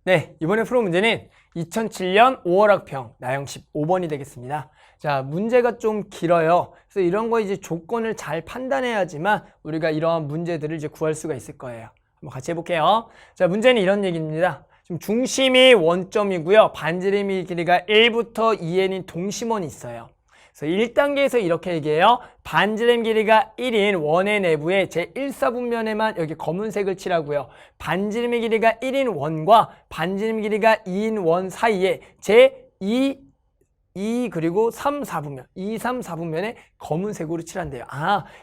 네, 이번에 풀어 문제는 2007년 5월 학평 나형 15번이 되겠습니다. 자, 문제가 좀 길어요. 그래서 이런 거 이제 조건을 잘 판단해야지만 우리가 이러한 문제들을 이제 구할 수가 있을 거예요. 한번 같이 해볼게요. 자, 문제는 이런 얘기입니다. 지금 중심이 원점이고요. 반지름이 길이가 1부터 2n인 동심원이 있어요. 그래서 1단계에서 이렇게 얘기해요. 반지름 길이가 1인 원의 내부에 제1사분면에만 여기 검은색을 칠하고요. 반지름의 길이가 1인 원과 반지름 길이가 2인 원 사이에 제2 그리고 3, 4분면, 2, 3, 4분면에 검은색으로 칠한대요.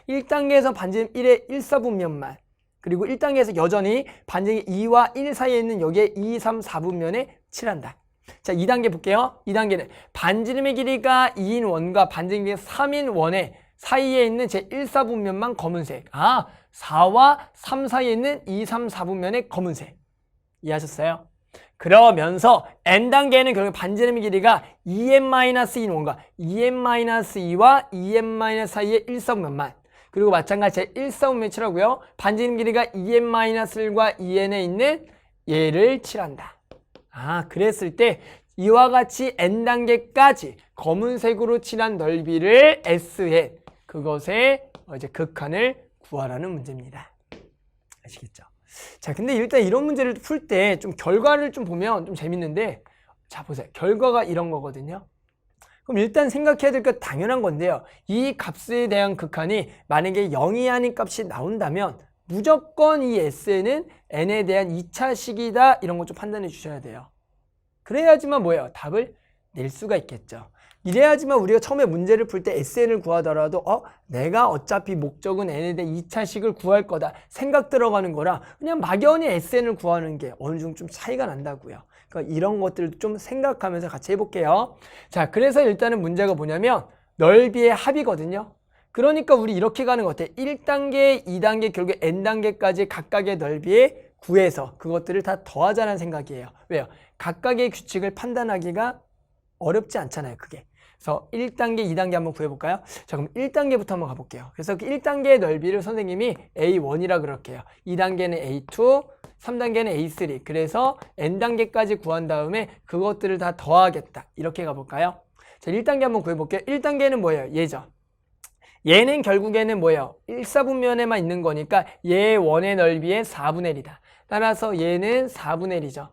1단계에서 반지름 1의 1사분면만, 그리고 1단계에서 여전히 반지름 2와 1 사이에 있는 여기에 2, 3, 4분면에 칠한다. 자, 2단계 볼게요. 2단계는 반지름의 길이가 2인 원과 반지름 길이가 3인 원의 사이에 있는 제1사분면만 검은색. 4와 3 사이에 있는 2, 3, 4분면의 검은색. 이해하셨어요? 그러면서 n단계는 결국 반지름의 길이가 2n-2인 원과 2n-2와 2n- 사이의 1사분면만, 그리고 마찬가지 제1사분면 칠하고요. 반지름 길이가 2n-1과 2n에 있는 얘를 칠한다. 그랬을 때 이와 같이 n단계까지 검은색으로 칠한 넓이를 S해, 그것의 이제 극한을 구하라는 문제입니다. 아시겠죠? 자, 근데 일단 이런 문제를 풀 때 좀 결과를 좀 보면 좀 재밌는데, 자, 보세요. 결과가 이런 거거든요. 그럼 일단 생각해야 될 것 당연한 건데요. 이 값에 대한 극한이 만약에 0이 아닌 값이 나온다면 무조건 이 S는 n에 대한 2차 식이다, 이런 거 좀 판단해 주셔야 돼요. 그래야지만 뭐예요? 답을 낼 수가 있겠죠. 이래야지만 우리가 처음에 문제를 풀 때 SN을 구하더라도 내가 어차피 목적은 n에 대한 2차식을 구할 거다 생각 들어가는 거라 그냥 막연히 SN을 구하는 게 어느 정도 좀 차이가 난다고요. 그러니까 이런 것들도 좀 생각하면서 같이 해볼게요. 자, 그래서 일단은 문제가 뭐냐면 넓이의 합이거든요. 그러니까 우리 이렇게 가는 것 같아. 1단계, 2단계, 결국 n단계까지 각각의 넓이에 구해서 그것들을 다 더하자는 생각이에요. 왜요? 각각의 규칙을 판단하기가 어렵지 않잖아요, 그게. 그래서 1단계, 2단계 한번 구해볼까요? 자, 그럼 1단계부터 한번 가볼게요. 그래서 그 1단계의 넓이를 선생님이 A1이라 그럴게요. 2단계는 A2, 3단계는 A3. 그래서 n단계까지 구한 다음에 그것들을 다 더하겠다. 이렇게 가볼까요? 자, 1단계 한번 구해볼게요. 1단계는 뭐예요? 얘죠. 얘는 결국에는 뭐예요? 1사분면에만 있는 거니까 얘 원의 넓이의 4분의 1이다. 따라서 얘는 4분의 1이죠.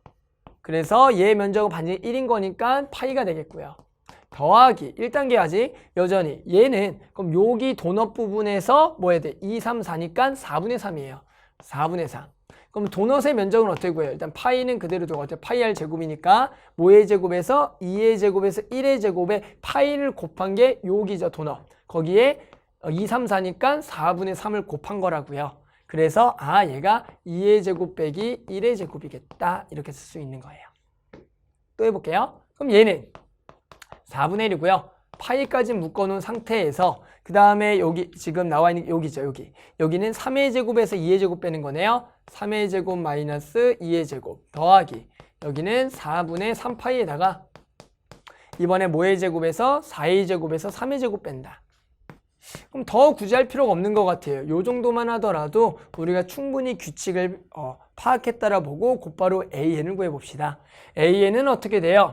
그래서 얘 면적은 반지름 1인 거니까 파이가 되겠고요. 더하기 1단계 하지. 여전히 얘는 그럼 여기 도넛 부분에서 뭐 해야 돼? 2, 3, 4니까 4분의 3이에요. 4분의 3. 그럼 도넛의 면적은 어떻게 구해요? 일단 파이는 그대로 두고 어때요? 파이 r 제곱이니까 뭐의 제곱에서 2의 제곱에서 1의 제곱에 파이를 곱한 게 여기죠, 도넛. 거기에 2, 3, 4니까 4분의 3을 곱한 거라고요. 그래서 얘가 2의 제곱 빼기 1의 제곱이겠다, 이렇게 쓸 수 있는 거예요. 또 해볼게요. 그럼 얘는 4분의 1이고요. 파이까지 묶어놓은 상태에서 그 다음에 여기 지금 나와 있는 여기죠, 여기. 여기는 3의 제곱에서 2의 제곱 빼는 거네요. 3의 제곱 마이너스 2의 제곱 더하기 여기는 4분의 3파이에다가 이번에 뭐의 제곱에서 4의 제곱에서 3의 제곱 뺀다. 그럼 더 굳이 할 필요가 없는 것 같아요. 요 정도만 하더라도 우리가 충분히 규칙을 파악했다라 보고 곧바로 AN을 구해봅시다. AN은 어떻게 돼요?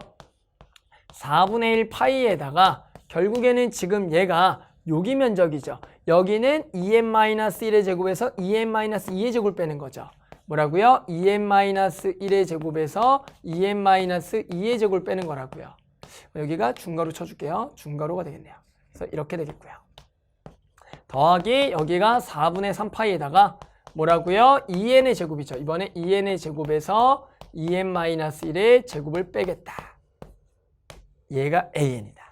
4분의 1 파이에다가 결국에는 지금 얘가 여기 면적이죠. 여기는 2n-1의 제곱에서 2n-2의 제곱을 빼는 거죠. 뭐라고요? 2n-1의 제곱에서 2n-2의 제곱을 빼는 거라고요. 여기가 중괄호 쳐줄게요. 중괄호가 되겠네요. 그래서 이렇게 되겠고요. 더하기 여기가 4분의 3파이에다가 뭐라고요? 2n의 제곱이죠. 이번에 2n의 제곱에서 2n-1의 제곱을 빼겠다. 얘가 AN이다.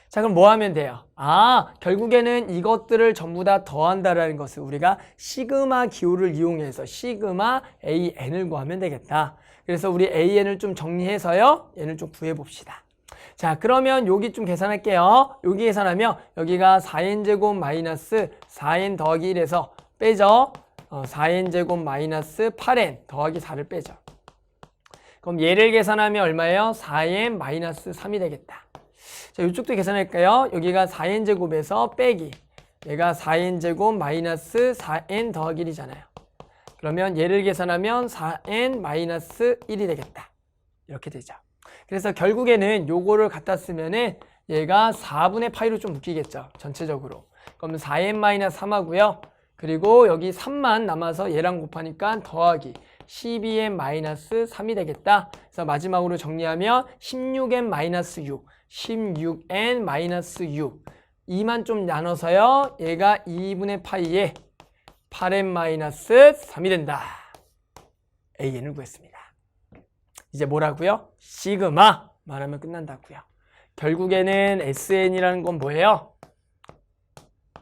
자, 그럼 뭐 하면 돼요? 결국에는 이것들을 전부 다 더한다라는 것을 우리가 시그마 기호를 이용해서 시그마 AN을 구하면 되겠다. 그래서 우리 AN을 좀 정리해서요, 얘를 좀 구해봅시다. 자, 그러면 여기 좀 계산할게요. 여기 계산하면 여기가 4n제곱 마이너스 4n 더하기 1에서 빼죠. 4n제곱 마이너스 8n 더하기 4를 빼죠. 그럼 얘를 계산하면 얼마예요? 4n 마이너스 3이 되겠다. 자, 이쪽도 계산할까요? 여기가 4n제곱에서 빼기 얘가 4n제곱 마이너스 4n 더하기 1이잖아요. 그러면 얘를 계산하면 4n-1이 되겠다. 이렇게 되죠. 그래서 결국에는 요거를 갖다 쓰면은 얘가 4분의 파이로 좀 묶이겠죠. 전체적으로. 그럼 4n-3하고요. 그리고 여기 3만 남아서 얘랑 곱하니까 더하기 12n-3이 되겠다. 그래서 마지막으로 정리하면 16n-6, 16n-6. 2만 좀 나눠서요. 얘가 2분의 파이에 8n-3이 된다. AN을 구했습니다. 이제 뭐라고요? 시그마 말하면 끝난다고요. 결국에는 SN이라는 건 뭐예요?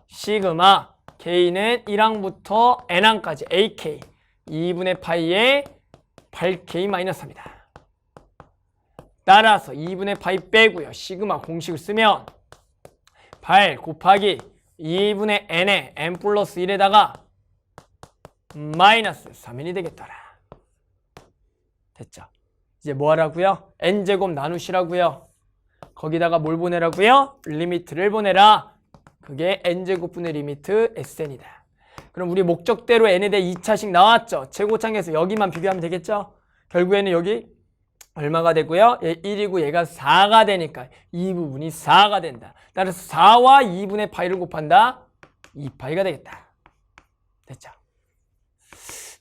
시그마 K는 1항부터 N항까지 AK 2분의 파이에 8K-3이다. 따라서 2분의 파이 빼고요. 시그마 공식을 쓰면 8 곱하기 2분의 N에 N 플러스 1에다가 마이너스 3n이 되겠더라. 됐죠? 이제 뭐 하라고요? n제곱 나누시라고요. 거기다가 뭘 보내라고요? 리미트를 보내라. 그게 n제곱분의 리미트 sn이다. 그럼 우리 목적대로 n에 대해 2차식 나왔죠? 최고창에서 여기만 비교하면 되겠죠? 결국에는 여기 얼마가 되고요? 얘 1이고 얘가 4가 되니까 이 부분이 4가 된다. 따라서 4와 2분의 파이를 곱한다. 2파이가 되겠다. 됐죠?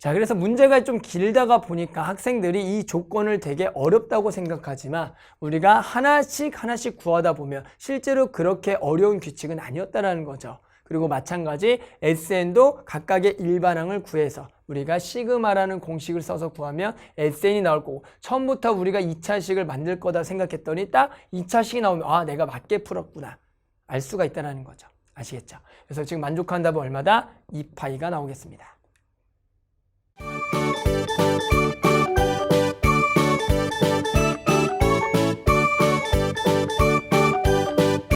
자, 그래서 문제가 좀 길다가 보니까 학생들이 이 조건을 되게 어렵다고 생각하지만 우리가 하나씩 구하다 보면 실제로 그렇게 어려운 규칙은 아니었다라는 거죠. 그리고 마찬가지 SN도 각각의 일반항을 구해서 우리가 시그마라는 공식을 써서 구하면 SN이 나올 거고, 처음부터 우리가 2차식을 만들 거다 생각했더니 딱 2차식이 나오면 아, 내가 맞게 풀었구나 알 수가 있다는 거죠. 아시겠죠? 그래서 지금 만족한 답은 얼마다? 2파이가 나오겠습니다.